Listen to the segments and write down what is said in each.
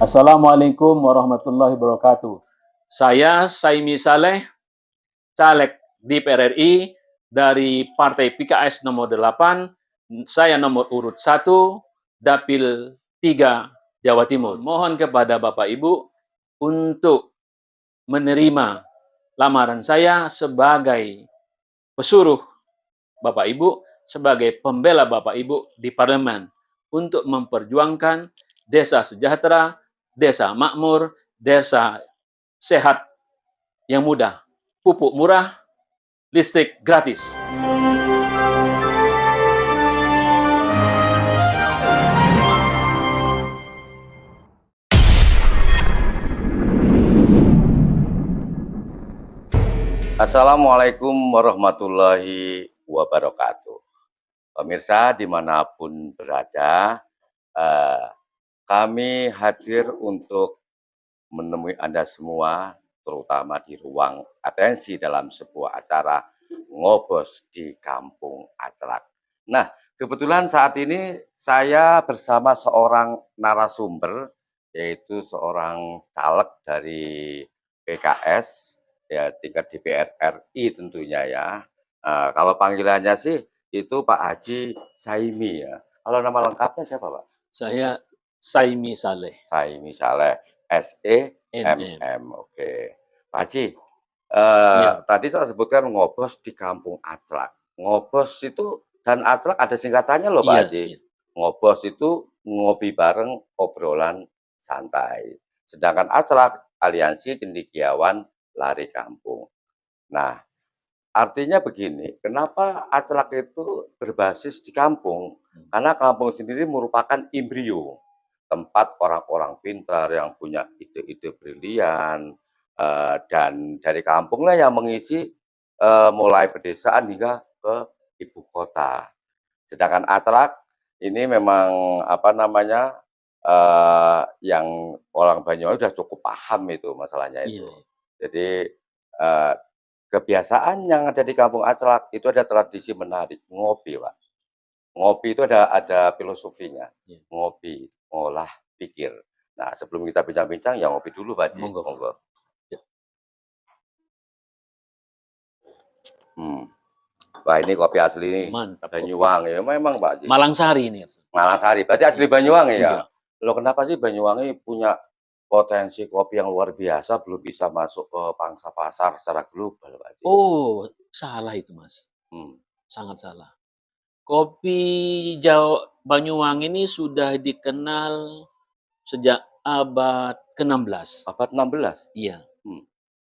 Assalamualaikum warahmatullahi wabarakatuh. Saya Saimi Saleh, caleg DPR RI dari Partai PKS nomor 8. Saya nomor urut 1, Dapil 3, Jawa Timur. Mohon kepada Bapak Ibu untuk menerima lamaran saya sebagai pesuruh Bapak Ibu, sebagai pembela Bapak Ibu di parlemen untuk memperjuangkan desa sejahtera, desa makmur, desa sehat yang mudah, pupuk murah, listrik gratis. Assalamualaikum warahmatullahi wabarakatuh. Pemirsa dimanapun berada, kami hadir untuk menemui Anda semua, terutama di ruang atensi dalam sebuah acara Ngobos di Kampung Aclak. Nah, kebetulan saat ini saya bersama seorang narasumber, yaitu seorang caleg dari PKS, ya tingkat DPR RI tentunya ya. Kalau panggilannya sih itu Pak Haji Saimi ya. Kalau nama lengkapnya siapa Pak? Saya Saimi Saleh, Saimi Saleh, SEMM. MM. Oke. Pak Haji, Ya, tadi saya sebutkan ngobos di Kampung Aclak. Ngobos itu dan Aclak ada singkatannya loh Pak iya, Haji. iya. Ngobos itu ngopi bareng, obrolan santai. Sedangkan Aclak, aliansi cendekiawan lari kampung. Nah, artinya begini, kenapa Aclak itu berbasis di kampung? Karena kampung sendiri merupakan embrio, tempat orang-orang pintar yang punya ide-ide brilian, dan dari kampunglah yang mengisi mulai pedesaan hingga ke ibu kota. Sedangkan Aclak ini memang apa namanya, yang orang Banyuwangi sudah cukup paham itu masalahnya Iya, itu. Jadi eh, kebiasaan yang ada di Kampung Aclak itu ada tradisi menarik, ngopi, Pak. Ngopi itu ada filosofinya, iya. ngopi, ngolah, pikir. Nah, sebelum kita bincang-bincang, ya ngopi dulu, Pak Haji, Monggo. monggo. Ya, Hmm. Wah, ini kopi asli nih, mantap kopi. Banyuwangi. Memang, Pak Haji. Malangsari ini. Malasari, berarti asli Iya, Banyuwangi ya? iya. Loh kenapa sih Banyuwangi punya potensi kopi yang luar biasa, belum bisa masuk ke pangsa pasar secara global, Pak Haji? Oh, salah itu, Mas. Hmm. Sangat salah. Kopi Jawa Banyuwangi ini sudah dikenal sejak abad ke-16. Abad 16? Iya, Hmm.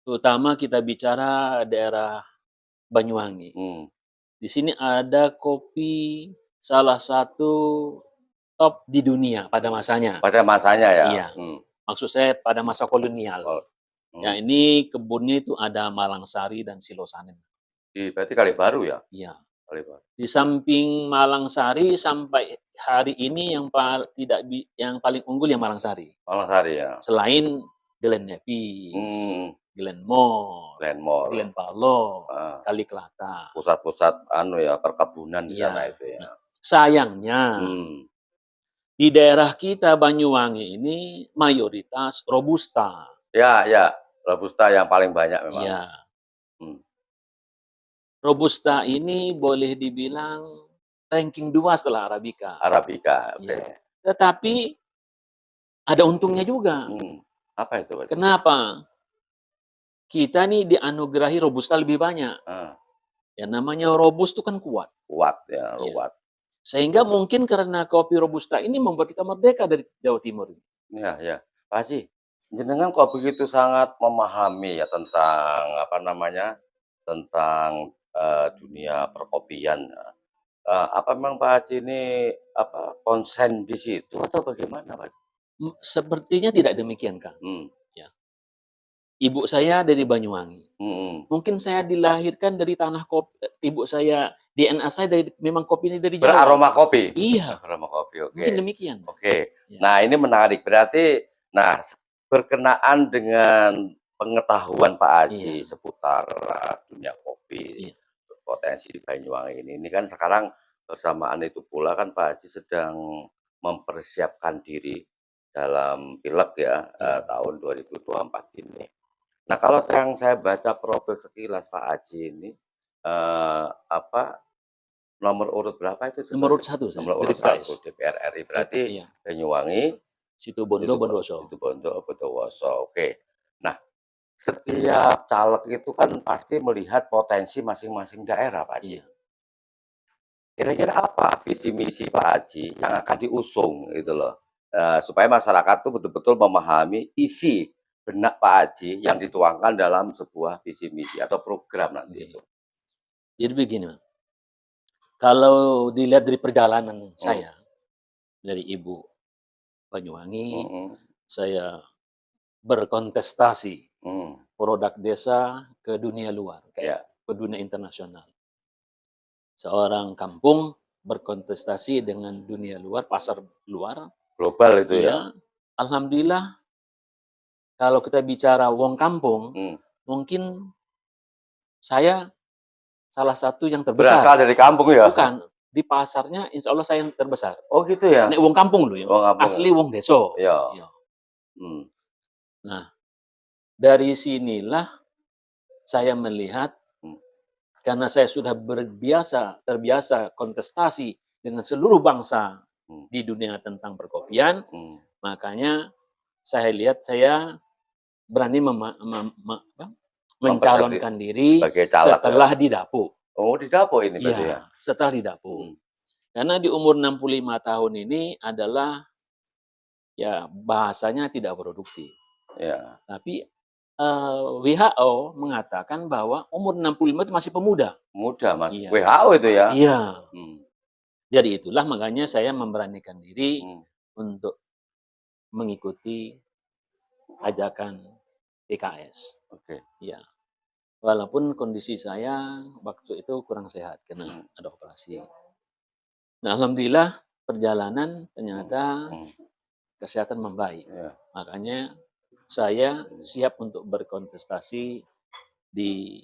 terutama kita bicara daerah Banyuwangi. Hmm. Di sini ada kopi salah satu top di dunia pada masanya. Pada masanya ya? Iya, maksud saya pada masa kolonial. Oh, Ya, ini kebunnya itu ada Malangsari dan Silosanen. berarti kali baru ya? Iya. Kali baru. Di samping Malangsari sampai hari ini yang paling unggul yang Malangsari. Malasari ya? Selain Glen Nevis, Hmm. Glenmore, Glenmore. Glen Parlo, Ah, Kaliklata. pusat-pusat anu ya, perkebunan di sana Iya. itu ya? Nah, sayangnya Hmm. di daerah kita Banyuwangi ini mayoritas robusta. Ya, ya, robusta yang paling banyak memang. Iya. Hmm. Robusta ini boleh dibilang ranking 2 setelah Arabica. Arabica, oke. Iya. Tetapi ada untungnya juga. Apa itu, Pak? Kenapa? Kita nih dianugerahi robusta lebih banyak. Ah, Yang namanya robust itu kan kuat. kuat ya, Iya. kuat. Sehingga mungkin karena kopi robusta ini membuat kita merdeka dari Jawa Timur. Iya, iya. Pak Haji, jenengan kok begitu sangat memahami ya tentang apa namanya, tentang dunia perkopian. Apa memang Pak Haji ini apa konsen di situ atau bagaimana, Pak? Sepertinya tidak demikian, Kang. Hmm. Ya. Ibu saya dari Banyuwangi. Hmm. Mungkin saya dilahirkan dari tanah kopi. Ibu saya, DNA saya memang kopi ini dari Jawa. Beraroma kopi. Iya. Aroma kopi, oke. Mungkin demikian. Oke. Ya. Nah, ini menarik. Berarti, nah berkenaan dengan pengetahuan Pak Haji Iya. seputar dunia kopi, Iya. potensi di Banyuwangi ini kan sekarang bersamaan itu pula kan Pak Haji sedang mempersiapkan diri dalam pileg ya, Iya. tahun 2024 ini. Nah, kalau yang saya baca profil sekilas Pak Aji ini, apa, nomor urut berapa itu Nomor urut sebenarnya? 1 saya Nomor dari urut 1 PKS. DPR RI, berarti Iya. Banyuwangi, Situbondo, itu Bondowoso. Bondo Bondowoso, oke. Nah, setiap caleg itu kan pasti melihat potensi masing-masing daerah, Pak Haji. Iya. Kira-kira apa visi misi Pak Haji yang akan diusung gitu loh, supaya masyarakat tuh betul-betul memahami isi benak Pak Haji yang dituangkan dalam sebuah visi misi atau program nanti itu? Oke. Jadi begini, Mas, kalau dilihat dari perjalanan Mmm, saya, dari Ibu Banyuwangi, mhm, saya berkontestasi mmm, produk desa ke dunia luar, iya, ke dunia internasional. Seorang kampung berkontestasi dengan dunia luar, pasar luar, global itu ya? iya. Alhamdulillah kalau kita bicara wong kampung, Mmm, mungkin saya salah satu yang berasal terbesar. dari kampung ya? Bukan, di pasarnya insya Allah saya yang terbesar. Oh gitu ya? Nek wong kampung lho ya, Oh kampung ya? asli wong deso. Iya, Iya. mmm, Nah, dari sinilah saya melihat, mmm, karena saya sudah terbiasa kontestasi dengan seluruh bangsa mmm, di dunia tentang perkopian, mmm, makanya saya lihat saya berani apa, mempersepsi mencalonkan diri sebagai caleg ya? setelah didapuk. Oh di dapur ini berarti ya? Iya, setelah didapuk. Mhm, Karena di umur 65 tahun ini adalah, ya bahasanya tidak produktif. iya, Tapi, WHO mengatakan bahwa umur 65 itu masih pemuda. mudah Mas, Iya. WHO itu ya? Iya. Mmm, Jadi itulah makanya saya memberanikan diri mmm, untuk mengikuti ajakan PKS. oke, Iya. Walaupun kondisi saya waktu itu kurang sehat karena mmm, ada operasi. Nah, alhamdulillah perjalanan mmm, ternyata mmm, kesehatan membaik. iya, Makanya saya mmm. siap untuk berkontestasi di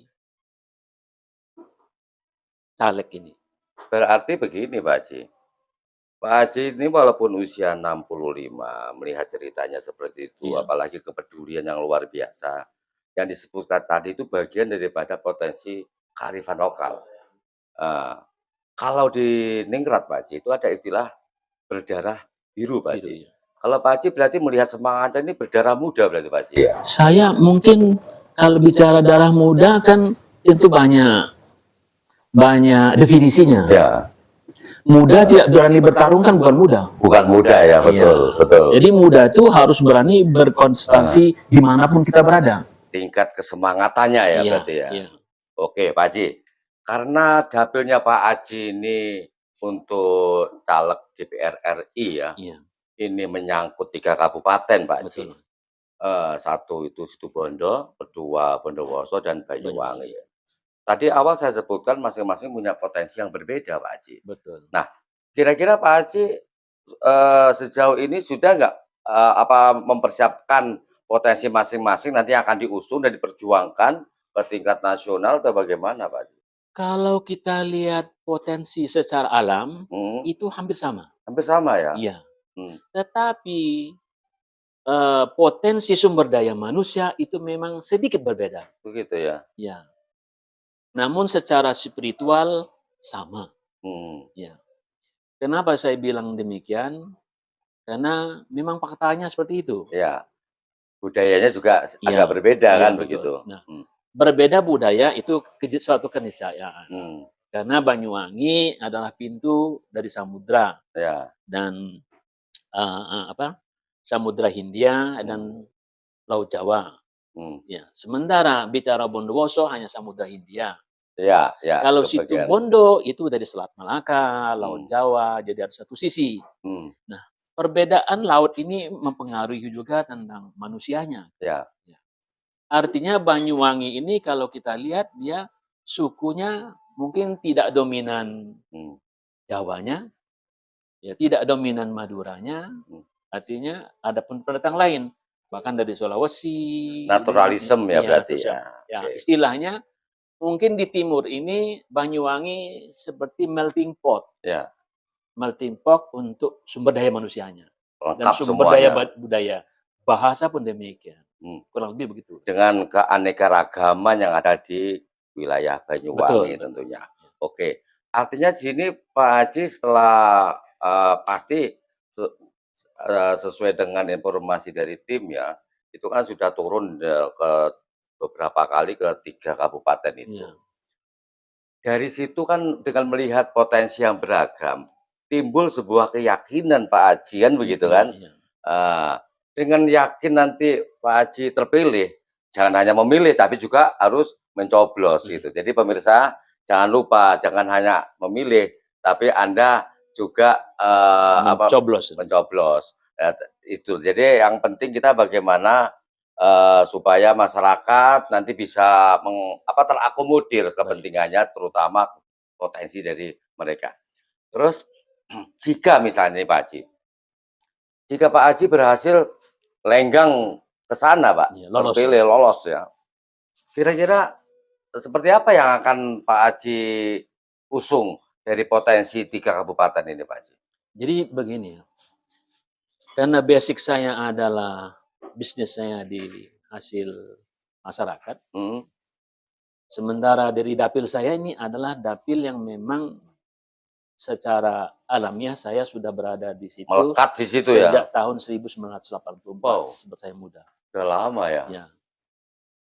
caleg ini. Berarti begini Pak Haji, Pak Haji ini walaupun usia 65, melihat ceritanya seperti itu, Iya, apalagi kepedulian yang luar biasa, yang disebutkan tadi itu bagian daripada potensi kearifan lokal. Eee, Kalau di Ningrat Pak Haji, itu ada istilah berdarah biru Pak biru Haji. ya. Kalau Pak Haji berarti melihat semangatnya ini berdarah muda berarti Pak Haji ya? Saya mungkin kalau bicara darah muda kan itu banyak banyak definisinya. Ya, Muda tidak berani bertarung kan bukan muda. bukan muda ya, betul, Iya. betul. Jadi muda itu harus berani berkontestasi dimanapun kita berada. Tingkat kesemangatannya ya Iya, berarti ya? iya, Oke Pak Haji, karena dapilnya Pak Haji ini untuk caleg DPR RI ya, iya, ini menyangkut 3 kabupaten Pak Haji. betul. 1 itu Situbondo, kedua Bondowoso, dan Banyuwangi Banyuwangi, ya. Tadi awal saya sebutkan masing-masing punya potensi yang berbeda Pak Haji. betul. Nah, kira-kira Pak Haji, sejauh ini sudah nggak, apa mempersiapkan potensi masing-masing nanti akan diusung dan diperjuangkan ke tingkat nasional atau bagaimana Pak Haji? Kalau kita lihat potensi secara alam, Mhm, itu hampir sama. hampir sama ya? Iya. Mmm, Tetapi, potensi sumber daya manusia itu memang sedikit berbeda. begitu ya? Ya. Namun secara spiritual sama. Mhm, Ya. Kenapa saya bilang demikian? Karena memang faktanya seperti itu. iya. Budayanya juga agak Iya, berbeda iya kan betul. begitu? Nah, Mmm, berbeda budaya itu suatu keniscayaan. mmm, Karena Banyuwangi adalah pintu dari samudra iya, dan apa? Samudra Hindia mmm, dan Laut Jawa. mmm, Ya, sementara bicara Bondowoso hanya Samudra Hindia. iya iya, Kalau itu bagian Situbondo itu dari Selat Malaka, Laut mmm, Jawa, jadi ada satu sisi. mmm, Nah, perbedaan laut ini mempengaruhi juga tentang manusianya. iya, Ya. Artinya Banyuwangi ini kalau kita lihat dia sukunya mungkin tidak dominan mmm, Jawanya, ya tidak dominan Maduranya, mmm. artinya ada pun pendatang lain, bahkan dari Sulawesi, Naturalisme ya iya, berarti terus ya? ya Oke, istilahnya mungkin di timur ini Banyuwangi seperti melting pot iya. melting pot untuk sumber daya manusianya. dan lengkap sumber daya semuanya. budaya. Bahasa pun demikian. Hmm. Kurang lebih begitu. Dengan keanekaragaman yang ada di wilayah Banyuwangi Betul. tentunya. Oke, artinya di sini Pak Haji setelah pasti sesuai dengan informasi dari tim ya, itu kan sudah turun ke beberapa kali ke 3 kabupaten itu. Iya. Dari situ kan dengan melihat potensi yang beragam, timbul sebuah keyakinan Pak Haji kan begitu Iya, kan? iya. Dengan yakin nanti Pak Haji terpilih, jangan hanya memilih tapi juga harus mencoblos Iya. gitu. Jadi pemirsa jangan lupa, jangan hanya memilih, tapi Anda juga Mencoblos. mencoblos. Itu. Jadi yang penting kita bagaimana supaya masyarakat nanti bisa terakomodir Baik. kepentingannya, terutama potensi dari mereka. Terus jika misalnya nih Pak Haji, jika Pak Haji berhasil lenggang ke sana Pak, Iya, lolos. terpilih lolos ya, kira-kira seperti apa yang akan Pak Haji usung dari potensi 3 kabupaten ini Pak Haji? Jadi begini ya, karena basic saya adalah bisnis saya di hasil masyarakat, Mhm, sementara dari dapil saya ini adalah dapil yang memang secara alamiah saya sudah berada di situ melekat di situ ya? sejak tahun 1984, Wow. sempat saya muda. Udah lama ya? Ya,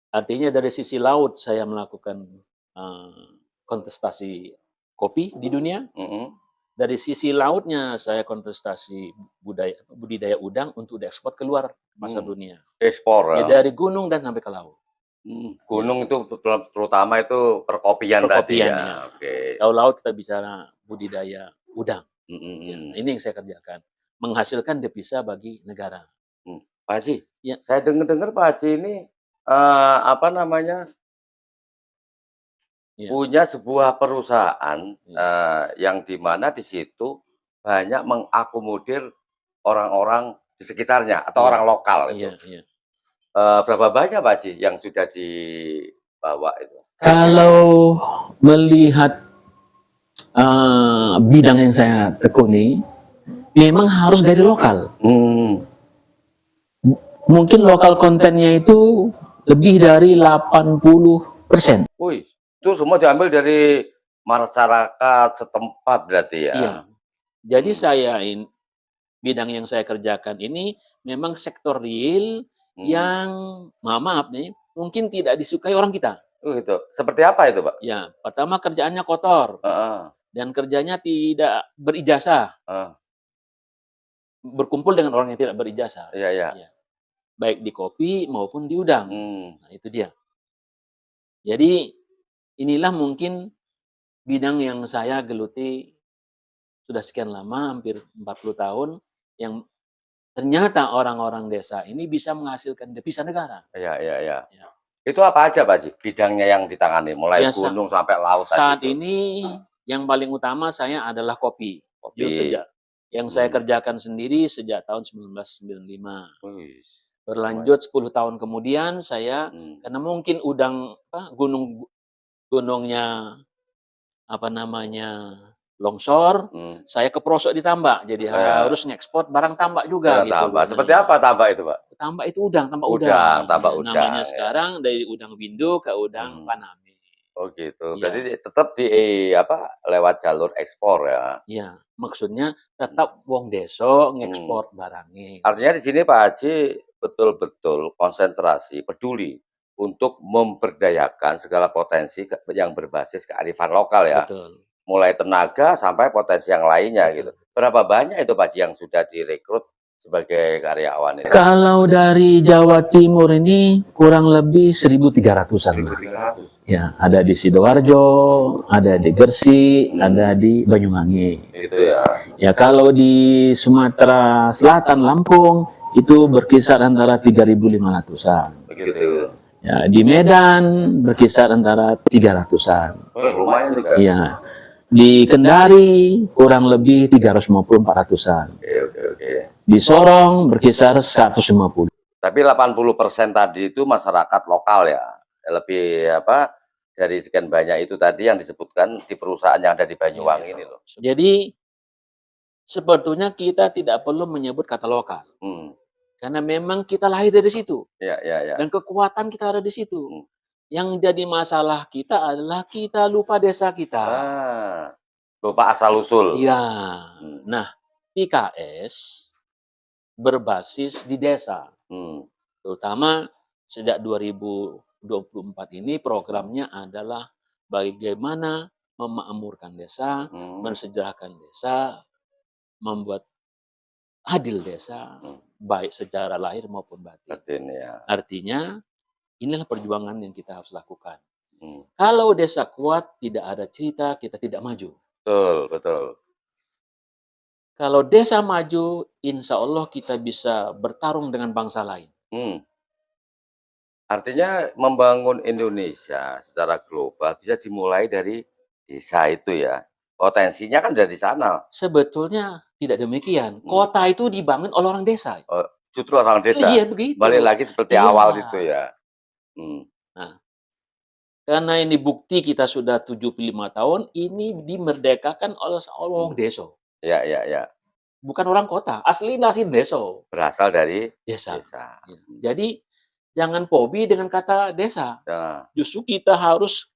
artinya dari sisi laut saya melakukan kontestasi kopi di dunia. Mhm, Dari sisi lautnya saya kontestasi budidaya udang untuk diekspor keluar pasar dunia. ekspor Ya ya? dari gunung dan sampai ke laut. Gunung itu terutama itu perkopian tadi Perkopian, ya? ya. Oke. Kalau laut kita bicara budidaya udang. Mhm Ya, mhm. ini yang saya kerjakan. Menghasilkan devisa bagi negara. Pak Haji, Ya. saya dengar-dengar Pak Haji ini, apa namanya, Ya. punya sebuah perusahaan, Ya. yang di mana di situ banyak mengakomodir orang-orang di sekitarnya atau Iya. orang lokal itu. Iya, iya. Berapa banyak Pak Haji yang sudah dibawa itu? Kalau melihat bidang yang saya tekuni, memang harus dari lokal. Mungkin lokal kontennya itu lebih dari 80%. Wih, itu semua diambil dari masyarakat setempat berarti ya? Iya. Jadi bidang yang saya kerjakan ini memang sektor real yang maaf nih, mungkin tidak disukai orang kita. Oh gitu. Seperti apa itu, Pak? Ya, pertama kerjaannya kotor Heeh, dan kerjanya tidak berijazah, heeh. berkumpul dengan orang yang tidak berijazah. Iya iya. Ya. Baik di kopi maupun di udang. Nah, itu dia. Jadi inilah mungkin bidang yang saya geluti sudah sekian lama, hampir 40 tahun, yang ternyata orang-orang desa ini bisa menghasilkan devisa negara. Iya iya iya. Ya. Itu apa aja, Pak Haji, bidangnya yang ditangani? Mulai Ya, gunung sampai laut saat tadi itu? ini yang paling utama saya adalah kopi. Kopi. Yang saya kerjakan sendiri sejak tahun 1995. Wih, Berlanjut 10 tahun kemudian saya karena mungkin gunungnya longsor, saya ke pelosok di tambak. Jadi harus ngekspor barang tambak juga gitu. tambak. Seperti apa tambak itu, Pak? Tambak itu tambak Tambak udang. Namanya Ya. sekarang dari udang Bindo ke udang Paname. Oh gitu. Ya. Berarti tetap lewat jalur ekspor ya? Iya, maksudnya tetap wong deso ngekspor barangnya. Artinya di sini Pak Haji betul-betul konsentrasi, peduli untuk memberdayakan segala potensi yang berbasis kearifan lokal ya. Betul. Mulai tenaga sampai potensi yang lainnya gitu. Berapa banyak itu Pak Haji yang sudah direkrut sebagai karyawan ini? Kalau dari Jawa Timur ini kurang lebih 1.300-an. 1.300. Ya, ada di Sidoarjo, ada di Gresik, ada di Banyuwangi. Itu ya. Ya, kalau di Sumatera Selatan, Lampung, itu berkisar antara 3.500-an. Begitu. Ya, di Medan berkisar antara 300-an. Oh, lumayan juga. Iya. Di Kendari kurang lebih 350-400-an. Oke. Di Sorong berkisar 150. Tapi 80% tadi itu masyarakat lokal ya. Lebih dari sekian banyak itu tadi yang disebutkan di perusahaan yang ada di Banyuwangi ini loh. Jadi sebetulnya kita tidak perlu menyebut kata lokal. Karena memang kita lahir dari situ. Dan kekuatan kita ada di situ. Yang jadi masalah kita adalah kita lupa desa kita. Lupa asal-usul. Iya. Nah, PKS berbasis di desa. Terutama sejak 2024 ini programnya adalah bagaimana memakmurkan desa, mensejahterakan desa, membuat adil desa, baik secara lahir maupun batin. Artinya, inilah perjuangan yang kita harus lakukan. Kalau desa kuat, tidak ada cerita, kita tidak maju. Betul. Kalau desa maju, insya Allah kita bisa bertarung dengan bangsa lain. Artinya membangun Indonesia secara global bisa dimulai dari desa itu ya. Potensinya kan dari sana. Sebetulnya tidak demikian. Kota itu dibangun oleh orang desa. Justru orang desa. Iya, begitu. Balik lagi seperti awal itu ya. Nah, karena ini bukti kita sudah 75 tahun, ini dimerdekakan oleh orang desa. Ya. Bukan orang kota, asli desa. Berasal dari desa. desa. Jadi jangan fobi dengan kata desa. Justru kita harus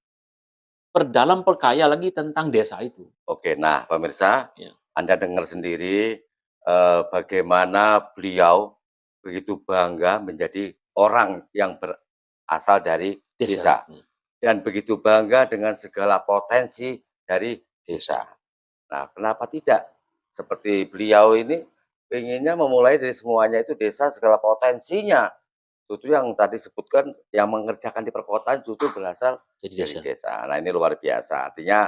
perkaya lagi tentang desa itu. Oke, nah pemirsa, Anda dengar sendiri bagaimana beliau begitu bangga menjadi orang yang berasal dari desa. Dan begitu bangga dengan segala potensi dari desa. Nah, kenapa tidak? Seperti beliau ini pengennya memulai dari semuanya itu desa, segala potensinya. Itu yang tadi sebutkan, yang mengerjakan di perkotaan justru berasal dari desa. Nah, ini luar biasa. Artinya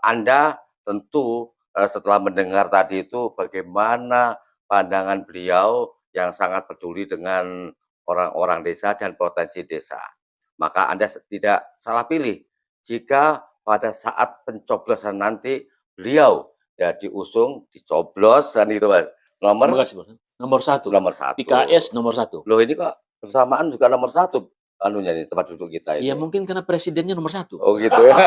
Anda tentu setelah mendengar tadi itu bagaimana pandangan beliau yang sangat peduli dengan orang-orang desa dan potensi desa. Maka Anda tidak salah pilih jika pada saat pencoblosan nanti beliau ya diusung, dicoblos kan gitu Mas. Nomor satu. PKS nomor 1. Loh ini kok bersamaan juga nomor 1 anunya nih, tempat duduk kita ini. Iya mungkin karena presidennya nomor 1. Oh gitu ya.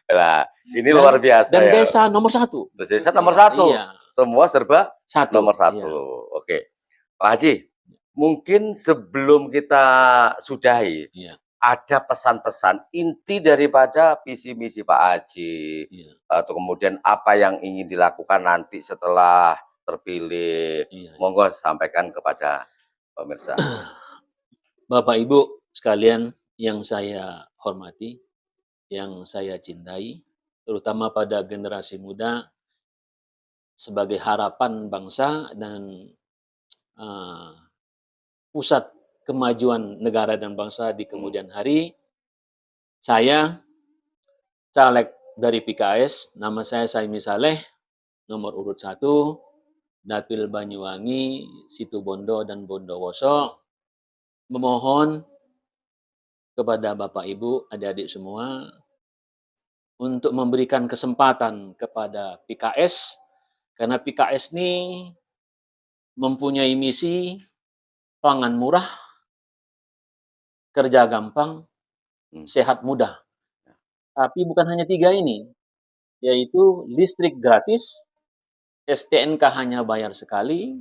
Nah, ini luar biasa dan ya. desa nomor 1. Desa nomor 1. Iya. Semua serba nomor 1. Iya. Oke. Pak Haji, mungkin sebelum kita sudahi, ada pesan-pesan inti daripada visi misi Pak Haji, atau kemudian apa yang ingin dilakukan nanti setelah terpilih. Monggo sampaikan kepada pemirsa. Bapak Ibu sekalian yang saya hormati, yang saya cintai, terutama pada generasi muda sebagai harapan bangsa dan pusat kemajuan negara dan bangsa di kemudian hari. Saya caleg dari PKS, nama saya Saimi Saleh, nomor urut 1, Dapil Banyuwangi, Situbondo dan Bondowoso, memohon kepada Bapak Ibu, adik-adik semua, untuk memberikan kesempatan kepada PKS, karena PKS ini mempunyai misi pangan murah, kerja gampang, sehat mudah. Tapi bukan hanya 3 ini, yaitu listrik gratis, STNK hanya bayar sekali,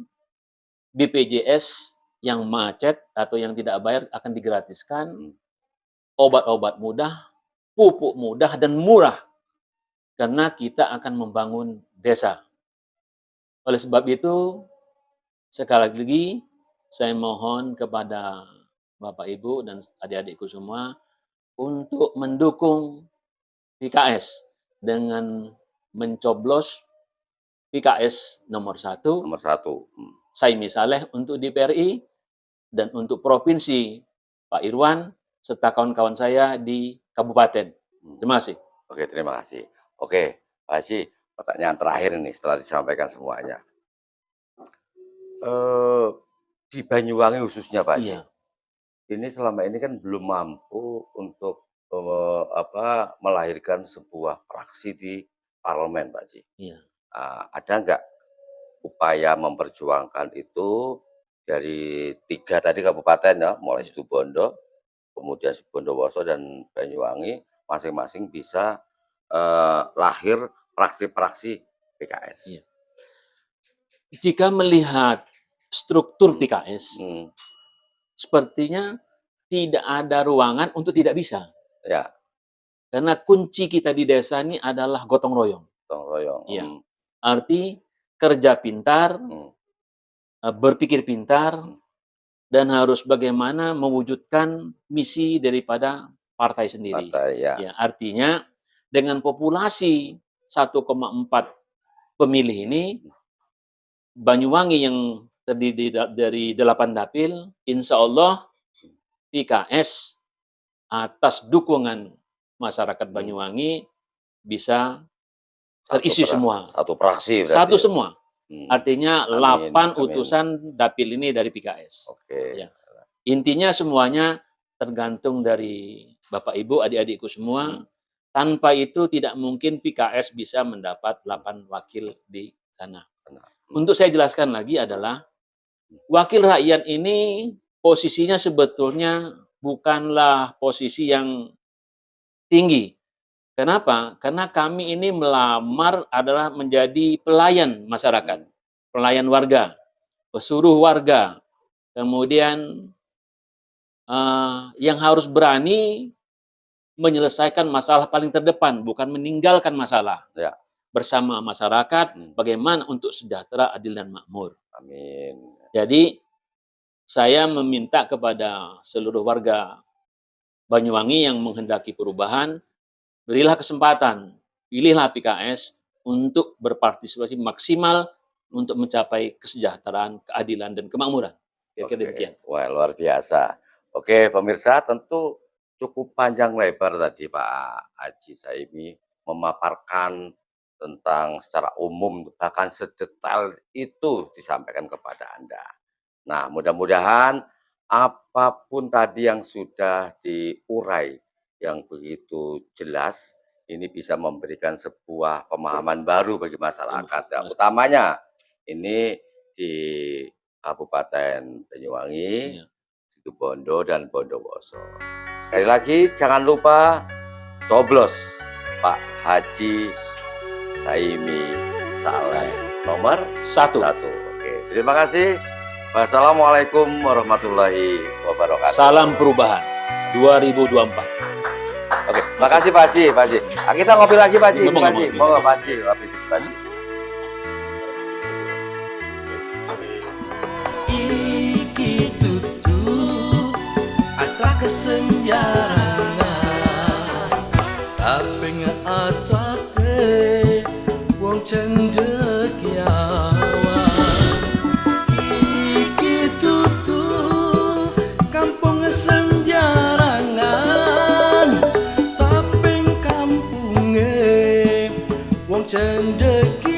BPJS yang macet atau yang tidak bayar akan digratiskan, obat-obat mudah, pupuk mudah dan murah, karena kita akan membangun desa. Oleh sebab itu, sekali lagi saya mohon kepada Bapak Ibu dan adik-adikku semua untuk mendukung PKS dengan mencoblos PKS nomor 1. Nomor 1. Saimi Saleh untuk DPRI dan untuk provinsi Pak Irwan serta kawan-kawan saya di kabupaten. Terima kasih. Oke, terima kasih. Oke, Pak Haji, pertanyaan terakhir ini setelah disampaikan semuanya. Di Banyuwangi khususnya Pak Haji, ini selama ini kan belum mampu untuk melahirkan sebuah fraksi di parlemen, Pak Haji. Ada nggak upaya memperjuangkan itu dari 3 tadi kabupaten ya, mulai Situbondo, kemudian Bondowoso dan Banyuwangi, masing-masing bisa lahir fraksi-fraksi PKS. Iya. Jika melihat struktur PKS, sepertinya tidak ada ruangan untuk tidak bisa. Ya. Karena kunci kita di desa ini adalah gotong royong. Gotong royong. Ya. Arti kerja pintar, berpikir pintar, dan harus bagaimana mewujudkan misi daripada partai sendiri. Partai, ya. Ya, artinya dengan populasi 1,4 pemilih ini, Banyuwangi yang terdiri dari 8 dapil, insya Allah PKS atas dukungan masyarakat Banyuwangi bisa terisi semua. Satu praksi berarti. Satu semua. Artinya Amin, 8 amin. utusan dapil ini dari PKS. Oke. Ya. Intinya semuanya tergantung dari Bapak Ibu, adik-adikku semua. Tanpa itu tidak mungkin PKS bisa mendapat 8 wakil di sana. Untuk saya jelaskan lagi adalah wakil rakyat ini posisinya sebetulnya bukanlah posisi yang tinggi. Kenapa? Karena kami ini melamar adalah menjadi pelayan masyarakat, pelayan warga, pesuruh warga. Kemudian yang harus berani menyelesaikan masalah paling terdepan, bukan meninggalkan masalah. Ya. Bersama masyarakat, bagaimana untuk sejahtera, adil, dan makmur. Amin. Jadi, saya meminta kepada seluruh warga Banyuwangi yang menghendaki perubahan, berilah kesempatan, pilihlah PKS untuk berpartisipasi maksimal untuk mencapai kesejahteraan, keadilan, dan kemakmuran. Kira-kira demikian. Wah, luar biasa. Oke, pemirsa, tentu cukup panjang lebar tadi Pak Haji Saimi memaparkan tentang secara umum, bahkan sedetail itu disampaikan kepada Anda. Nah, mudah-mudahan apapun tadi yang sudah diurai, yang begitu jelas, ini bisa memberikan sebuah pemahaman baru bagi masyarakat. Ya, utamanya ini di Kabupaten Banyuwangi, Situbondo, dan Bondowoso. Sekali lagi, jangan lupa coblos Pak Haji Saimi Saleh nomor 1. Oke, terima kasih. Wassalamualaikum warahmatullahi wabarakatuh. Salam perubahan 2024. Oke, makasih Pak Haji. Pak Haji. Nah, kita ngopi lagi Pak Haji. Pak Haji, mau Pak Haji, ngopi Pak Haji. Iki tutu atra kesenjarangan, tapi ngatake wong cendekiawan. Iki tutu kampung senjarangan, tapi kampunge wong cendekiawan.